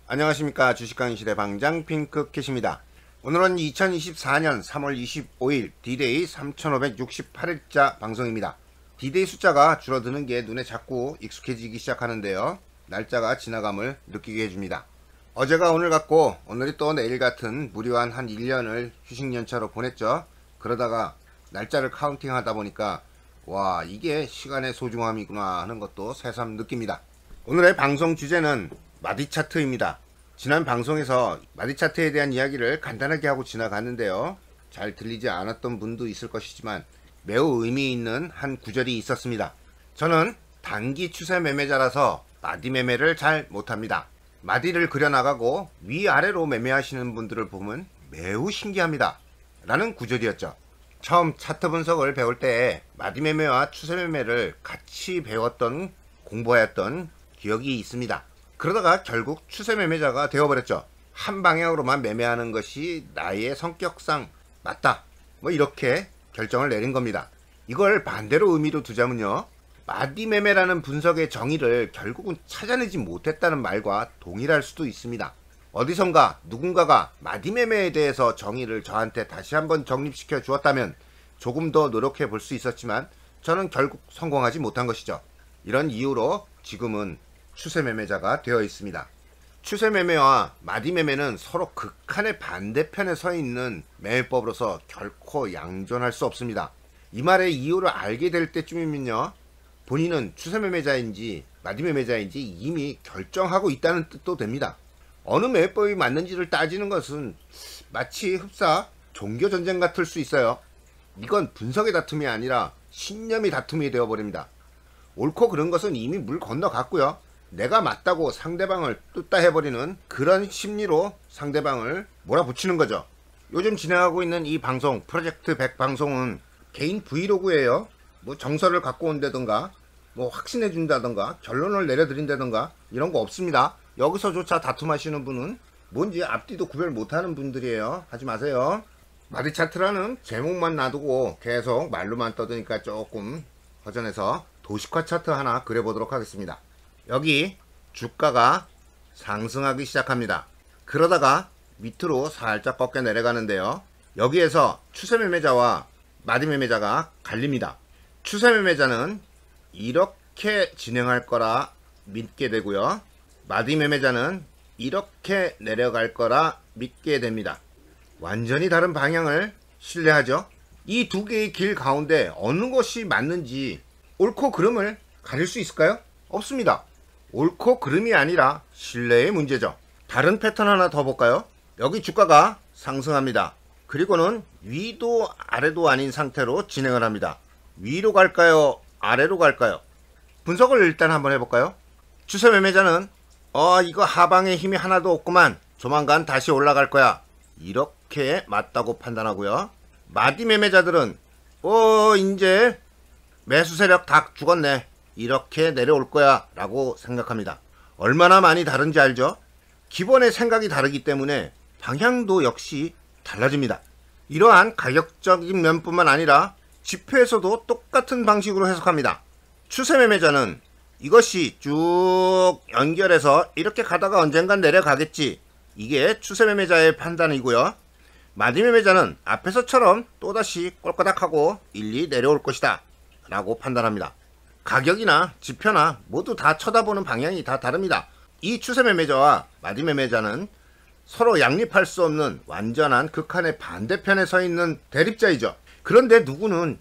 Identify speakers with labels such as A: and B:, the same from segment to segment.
A: 안녕하십니까. 주식강의 시대 방장 핑크캣입니다. 오늘은 2024년 3월 25일 D-Day 3568일자 방송입니다. D-Day 숫자가 줄어드는 게 눈에 자꾸 익숙해지기 시작하는데요. 날짜가 지나감을 느끼게 해줍니다. 어제가 오늘 같고 오늘이 또 내일 같은 무료한 한 1년을 휴식연차로 보냈죠. 그러다가 날짜를 카운팅 하다 보니까 와, 이게 시간의 소중함이구나 하는 것도 새삼 느낍니다. 오늘의 방송 주제는 마디차트입니다. 지난 방송에서 마디차트에 대한 이야기를 간단하게 하고 지나갔는데요. 잘 들리지 않았던 분도 있을 것이지만 매우 의미 있는 한 구절이 있었습니다. 저는 단기 추세 매매자라서 마디 매매를 잘 못합니다. 마디를 그려나가고 위아래로 매매하시는 분들을 보면 매우 신기합니다. 라는 구절이었죠. 처음 차트 분석을 배울 때 마디 매매와 추세 매매를 같이 배웠던 공부하였던 기억이 있습니다. 그러다가 결국 추세 매매자가 되어버렸죠. 한 방향으로만 매매하는 것이 나의 성격상 맞다, 뭐 이렇게 결정을 내린 겁니다. 이걸 반대로 의미로 두자면요, 마디 매매라는 분석의 정의를 결국은 찾아내지 못했다는 말과 동일할 수도 있습니다. 어디선가 누군가가 마디 매매에 대해서 정의를 저한테 다시 한번 정립시켜 주었다면 조금 더 노력해 볼 수 있었지만 저는 결국 성공하지 못한 것이죠. 이런 이유로 지금은 추세 매매자가 되어 있습니다. 추세 매매와 마디 매매는 서로 극한의 반대편에 서 있는 매매법으로서 결코 양존할 수 없습니다. 이 말의 이유를 알게 될 때쯤이면요, 본인은 추세 매매자인지 마디 매매자인지 이미 결정하고 있다는 뜻도 됩니다. 어느 매매법이 맞는지를 따지는 것은 마치 흡사 종교전쟁 같을 수 있어요. 이건 분석의 다툼이 아니라 신념의 다툼이 되어버립니다. 옳고 그른 것은 이미 물 건너갔고요. 내가 맞다고 상대방을 뚜따 해버리는 그런 심리로 상대방을 몰아붙이는 거죠. 요즘 진행하고 있는 이 방송, 프로젝트 100 방송은 개인 브이로그예요. 뭐 정설을 갖고 온다던가 뭐 확신해 준다던가 결론을 내려드린다던가 이런 거 없습니다. 여기서조차 다툼하시는 분은 뭔지 앞뒤도 구별 못하는 분들이에요. 하지 마세요. 마디 차트라는 제목만 놔두고 계속 말로만 떠드니까 조금 허전해서 도식화 차트 하나 그려보도록 하겠습니다. 여기 주가가 상승하기 시작합니다. 그러다가 밑으로 살짝 꺾여 내려가는데요. 여기에서 추세 매매자와 마디 매매자가 갈립니다. 추세 매매자는 이렇게 진행할 거라 믿게 되고요. 마디 매매자는 이렇게 내려갈 거라 믿게 됩니다. 완전히 다른 방향을 신뢰하죠. 이 두 개의 길 가운데 어느 것이 맞는지 옳고 그름을 가릴 수 있을까요? 없습니다. 옳고 그름이 아니라 신뢰의 문제죠. 다른 패턴 하나 더 볼까요? 여기 주가가 상승합니다. 그리고는 위도 아래도 아닌 상태로 진행을 합니다. 위로 갈까요? 아래로 갈까요? 분석을 일단 한번 해볼까요? 추세 매매자는 이거 하방에 힘이 하나도 없구만, 조만간 다시 올라갈 거야, 이렇게 맞다고 판단하고요. 마디 매매자들은 이제 매수 세력 다 죽었네, 이렇게 내려올 거야 라고 생각합니다. 얼마나 많이 다른지 알죠? 기본의 생각이 다르기 때문에 방향도 역시 달라집니다. 이러한 가격적인 면뿐만 아니라 지표에서도 똑같은 방식으로 해석합니다. 추세 매매자는 이것이 쭉 연결해서 이렇게 가다가 언젠간 내려가겠지, 이게 추세 매매자의 판단이고요. 마디 매매자는 앞에서처럼 또다시 꼴까닥하고 일리 내려올 것이다 라고 판단합니다. 가격이나 지표나 모두 다 쳐다보는 방향이 다 다릅니다. 이 추세 매매자와 마디 매매자는 서로 양립할 수 없는 완전한 극한의 반대편에 서 있는 대립자이죠. 그런데 누구는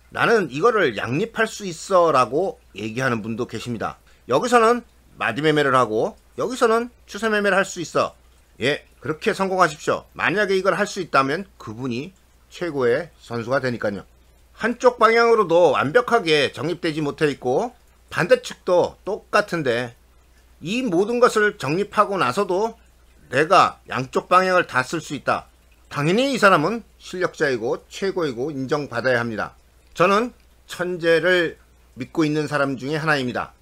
A: 나는 이거를 양립할 수 있어 라고 얘기하는 분도 계십니다. 여기서는 마디 매매를 하고 여기서는 추세 매매를 할 수 있어. 예, 그렇게 성공하십시오. 만약에 이걸 할 수 있다면 그분이 최고의 선수가 되니까요. 한쪽 방향으로도 완벽하게 정립되지 못해 있고 반대측도 똑같은데 이 모든 것을 정립하고 나서도 내가 양쪽 방향을 다 쓸 수 있다. 당연히 이 사람은 실력자이고 최고이고 인정받아야 합니다. 저는 천재를 믿고 있는 사람 중에 하나입니다.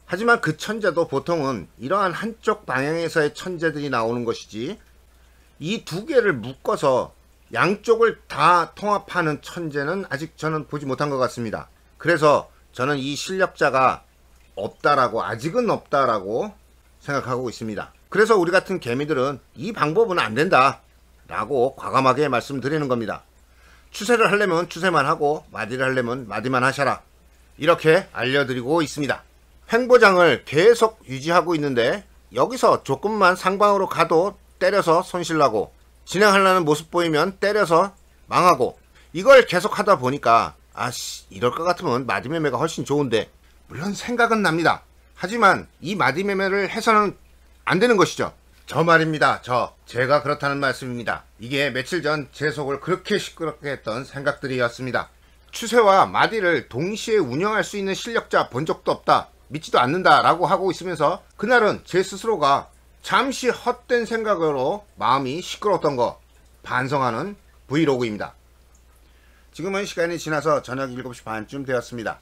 A: 하지만 그 천재도 보통은 이러한 한쪽 방향에서의 천재들이 나오는 것이지, 이 두 개를 묶어서 양쪽을 다 통합하는 천재는 아직 저는 보지 못한 것 같습니다. 그래서 저는 이 실력자가 없다라고, 아직은 없다라고 생각하고 있습니다. 그래서 우리 같은 개미들은 이 방법은 안 된다 라고 과감하게 말씀드리는 겁니다. 추세를 하려면 추세만 하고 마디를 하려면 마디만 하셔라, 이렇게 알려드리고 있습니다. 횡보장을 계속 유지하고 있는데 여기서 조금만 상방으로 가도 때려서 손실나고, 진행하려는 모습 보이면 때려서 망하고, 이걸 계속 하다 보니까 아씨, 이럴 것 같으면 마디매매가 훨씬 좋은데, 물론 생각은 납니다. 하지만 이 마디매매를 해서는 안 되는 것이죠. 저 말입니다. 제가 그렇다는 말씀입니다. 이게 며칠 전 제 속을 그렇게 시끄럽게 했던 생각들이었습니다. 추세와 마디를 동시에 운영할 수 있는 실력자 본 적도 없다, 믿지도 않는다 라고 하고 있으면서 그날은 제 스스로가 잠시 헛된 생각으로 마음이 시끄러웠던 거 반성하는 브이로그입니다. 지금은 시간이 지나서 저녁 7시 반쯤 되었습니다.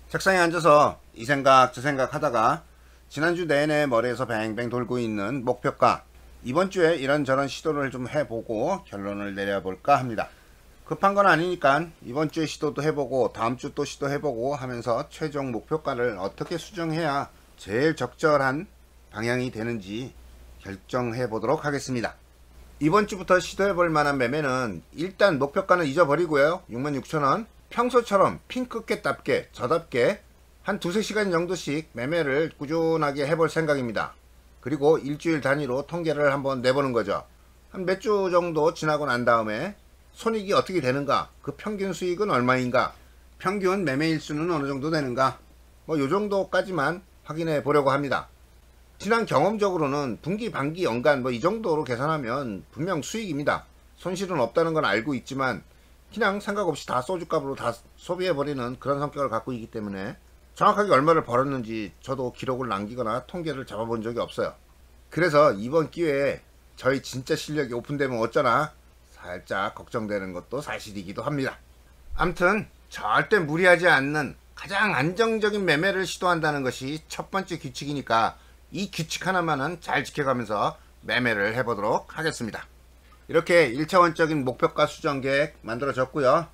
A: 책상에 앉아서 이 생각 저 생각 하다가 지난주 내내 머리에서 뱅뱅 돌고 있는 목표가, 이번 주에 이런저런 시도를 좀 해보고 결론을 내려볼까 합니다. 급한 건 아니니까 이번 주에 시도도 해보고 다음 주 또 시도해보고 하면서 최종 목표가를 어떻게 수정해야 제일 적절한 방향이 되는지 결정해 보도록 하겠습니다. 이번 주부터 시도해 볼 만한 매매는 일단 목표가는 잊어버리고요. 66,000원, 평소처럼 핑크캣답게 저답게 한 2-3시간 정도씩 매매를 꾸준하게 해볼 생각입니다. 그리고 일주일 단위로 통계를 한번 내보는 거죠. 한 몇 주 정도 지나고 난 다음에 손익이 어떻게 되는가, 그 평균 수익은 얼마인가, 평균 매매 일수는 어느 정도 되는가, 요 정도까지만 확인해 보려고 합니다. 지난 경험적으로는 분기, 반기, 연간 이 정도로 계산하면 분명 수익입니다. 손실은 없다는 건 알고 있지만 그냥 생각 없이 다 소주값으로 다 소비해버리는 그런 성격을 갖고 있기 때문에 정확하게 얼마를 벌었는지 저도 기록을 남기거나 통계를 잡아본 적이 없어요. 그래서 이번 기회에 저희 진짜 실력이 오픈되면 어쩌나 살짝 걱정되는 것도 사실이기도 합니다. 암튼 절대 무리하지 않는 가장 안정적인 매매를 시도한다는 것이 첫 번째 규칙이니까 이 규칙 하나만은 잘 지켜가면서 매매를 해보도록 하겠습니다. 이렇게 1차원적인 목표가 수정 계획 만들어졌고요.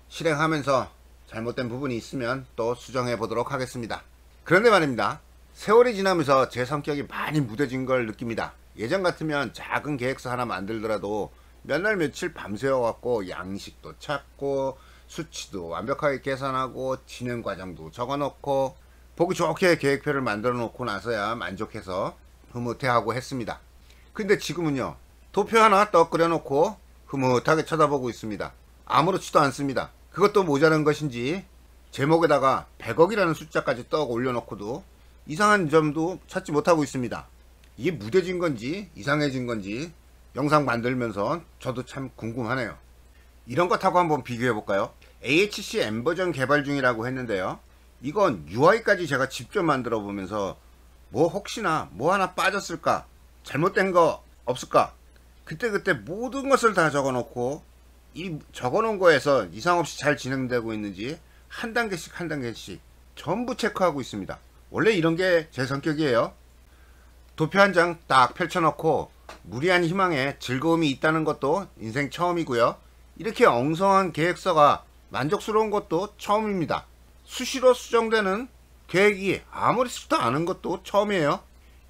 A: 실행하면서 잘못된 부분이 있으면 또 수정해 보도록 하겠습니다. 그런데 말입니다. 세월이 지나면서 제 성격이 많이 무뎌진 걸 느낍니다. 예전 같으면 작은 계획서 하나 만들더라도 몇 날 며칠 밤새워 갖고 양식도 찾고 수치도 완벽하게 계산하고 진행 과정도 적어 놓고 보기 좋게 계획표를 만들어 놓고 나서야 만족해서 흐뭇해하고 했습니다. 근데 지금은요, 도표 하나 떡 그려 놓고 흐뭇하게 쳐다보고 있습니다. 아무렇지도 않습니다. 그것도 모자란 것인지 제목에다가 100억이라는 숫자까지 떡 올려놓고도 이상한 점도 찾지 못하고 있습니다. 이게 무뎌진 건지 이상해진 건지 영상 만들면서 저도 참 궁금하네요. 이런 것 하고 한번 비교해 볼까요? AHC M 버전 개발 중이라고 했는데요. 이건 UI까지 제가 직접 만들어 보면서 혹시나 뭐 하나 빠졌을까, 잘못된 거 없을까, 그때그때 모든 것을 다 적어 놓고 이 적어 놓은 거에서 이상 없이 잘 진행되고 있는지 한 단계씩 한 단계씩 전부 체크하고 있습니다. 원래 이런 게 제 성격이에요. 도표 한 장 딱 펼쳐놓고 무리한 희망에 즐거움이 있다는 것도 인생 처음이고요. 이렇게 엉성한 계획서가 만족스러운 것도 처음입니다. 수시로 수정되는 계획이 아무렇지도 않은 것도 처음이에요.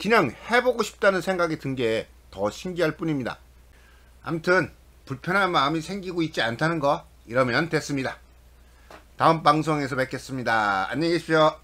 A: 그냥 해보고 싶다는 생각이 든 게 더 신기할 뿐입니다. 아무튼 불편한 마음이 생기고 있지 않다는 거, 이러면 됐습니다. 다음 방송에서 뵙겠습니다. 안녕히 계십시오.